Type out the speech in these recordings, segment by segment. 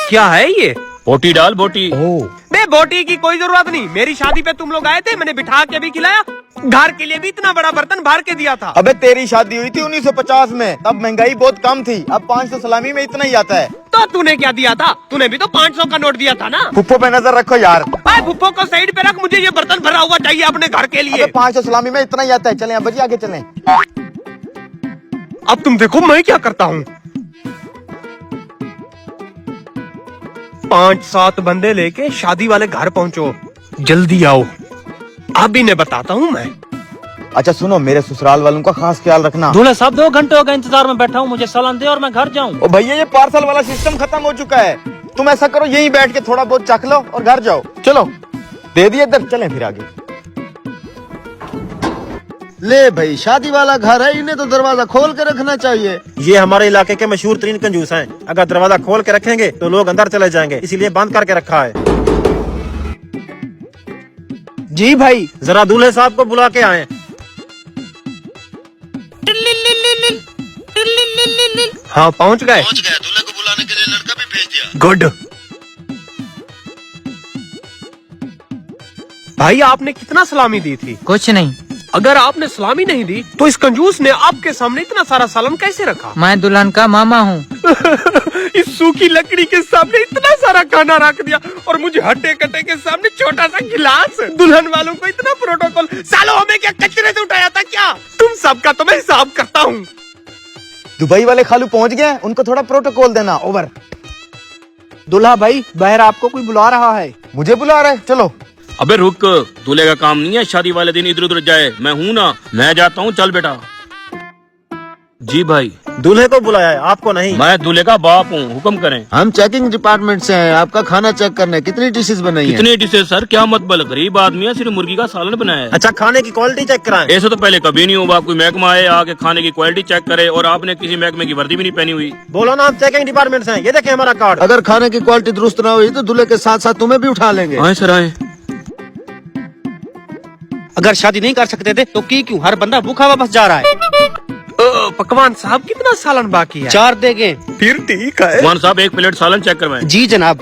क्या है ये? बोटी डाल बोटी। बे बोटी की कोई जरूरत नहीं, मेरी शादी पे तुम लोग आए थे, मैंने बिठा के भी खिलाया, घर के लिए भी इतना बड़ा बर्तन भर के दिया था। अबे तेरी शादी हुई थी 1950 में, तब महंगाई बहुत कम थी, अब 500 सलामी में इतना ही आता है। तो तूने क्या दिया था? तूने भी तो 500 का नोट दिया था ना। फुप्पो पे नजर रखो यार। फुप्पो को साइड पे रख, मुझे ये बर्तन भरा हुआ चाहिए अपने घर के लिए। 500 सलामी में इतना ही आता है। चले अब बजी आगे चलें। अब तुम देखो मैं क्या करता हूँ। 5-7 बंदे लेके शादी वाले घर पहुँचो, जल्दी आओ, अभी ने बताता हूँ मैं। अच्छा सुनो, मेरे ससुराल वालों का खास ख्याल रखना। दूल्हे साहब 2 घंटे हो गए इंतजार में बैठा हूँ, मुझे सलाम दे और मैं घर जाऊँ। ओ भैया, ये पार्सल वाला सिस्टम खत्म हो चुका है। तुम ऐसा करो, यहीं बैठ के थोड़ा बहुत चख लो और घर जाओ। चलो दे दिए इधर, चलें फिर आगे। ले भाई, शादी वाला घर है, इन्हें तो दरवाजा खोल के रखना चाहिए। ये हमारे इलाके के मशहूर 3 कंजूस हैं। अगर दरवाजा खोल के रखेंगे तो लोग अंदर चले जाएंगे, इसीलिए बंद करके रखा है। जी भाई, जरा दूल्हे साहब को बुला के आए। हाँ पहुँच गए। दूल्हे को बुलाने के लिए लड़का भी भेज दिया। गुड। भाई आपने कितना सलामी दी थी? कुछ नहीं। अगर आपने सलामी नहीं दी तो इस कंजूस ने आपके सामने इतना सारा सालन कैसे रखा? मैं दुल्हन का मामा हूँ। इस सूखी लकड़ी के सामने इतना सारा खाना रख दिया और मुझे हट्टे कट्टे के सामने छोटा सा गिलास। दुल्हन वालों को इतना प्रोटोकॉल, सालों हमें क्या कचरे से उठाया था क्या? तुम सबका तो मैं हिसाब करता हूँ। दुबई वाले खालू पहुंच गए, उनको थोड़ा प्रोटोकॉल देना। ओवर। दूल्हा भाई बाहर आपको कोई बुला रहा है। मुझे बुला रहे, चलो। अबे रुक, दूल्हे का काम नहीं है शादी वाले दिन इधर उधर जाए। मैं हूँ ना, मैं जाता हूँ, चल बेटा। जी भाई। दूल्हे को बुलाया है, आपको नहीं। मैं दूल्हे का बाप हूँ, हुक्म करें। हम चेकिंग डिपार्टमेंट से हैं, आपका खाना चेक करना है। कितनी डिशेस बनाई हैं? कितने डिशेज सर? क्या मतबल, गरीब आदमी है, सिर्फ मुर्गी का सालन बनाया है। अच्छा, खाने की क्वालिटी चेक कराएं। ऐसा तो पहले कभी नहीं हुआ, कोई महकमा आए आके खाने की क्वालिटी चेक करे, और आपने किसी महकमे की वर्दी भी नहीं पहनी हुई। बोलो ना, हम चेकिंग डिपार्टमेंट से हैं। ये देखें हमारा कार्ड। अगर खाने की क्वालिटी दुरुस्त ना हुई तो दूल्हे के साथ साथ तुम्हें भी उठा लेंगे। आए सर आए। अगर शादी नहीं कर सकते थे तो क्यों हर बंदा भूखा वापस जा रहा है? पकवान साहब कितना सालन बाकी है? 4 देंगे। फिर ठीक है। मान साहब 1 प्लेट सालन चेक करवाएं। जी जनाब।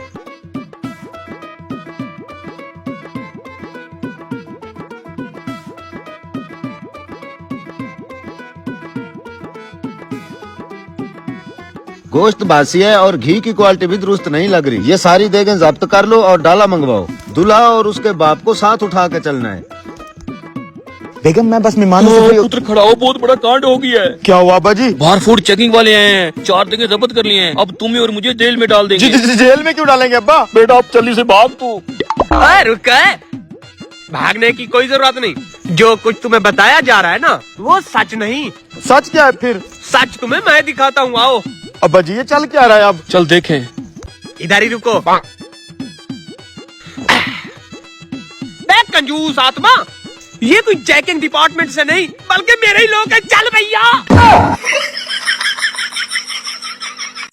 गोश्त बासी है और घी की क्वालिटी भी दुरुस्त नहीं लग रही। ये सारी देगें जब्त कर लो और डाला मंगवाओ। दूल्हा और उसके बाप को साथ उठा के चलना है। बेगम, मैं बस मेहमानों से पुत्र खड़ा हो, बहुत बड़ा कांड हो गया है। क्या हुआ बाजी? बाहर फूड चेकिंग वाले हैं, 4 जगह जब्त कर लिए हैं। अब तुम्हें और मुझे जेल में डाल देंगे। जेल में क्यों डालेंगे अब्बा? बेटा अब जल्दी से भाग तू। रुक, भागने की कोई जरूरत नहीं। जो कुछ तुम्हें बताया जा रहा है ना, वो सच नहीं। सच क्या है फिर? सच तुम्हें मैं दिखाता हूँ, आओ। अब्बा जी, ये चल क्या रहा है अब? चल देखें। इधर ही रुको। देख कंजूस आत्मा, ये कोई चेकिंग डिपार्टमेंट से नहीं बल्कि मेरे ही लोग हैं। चल भैया।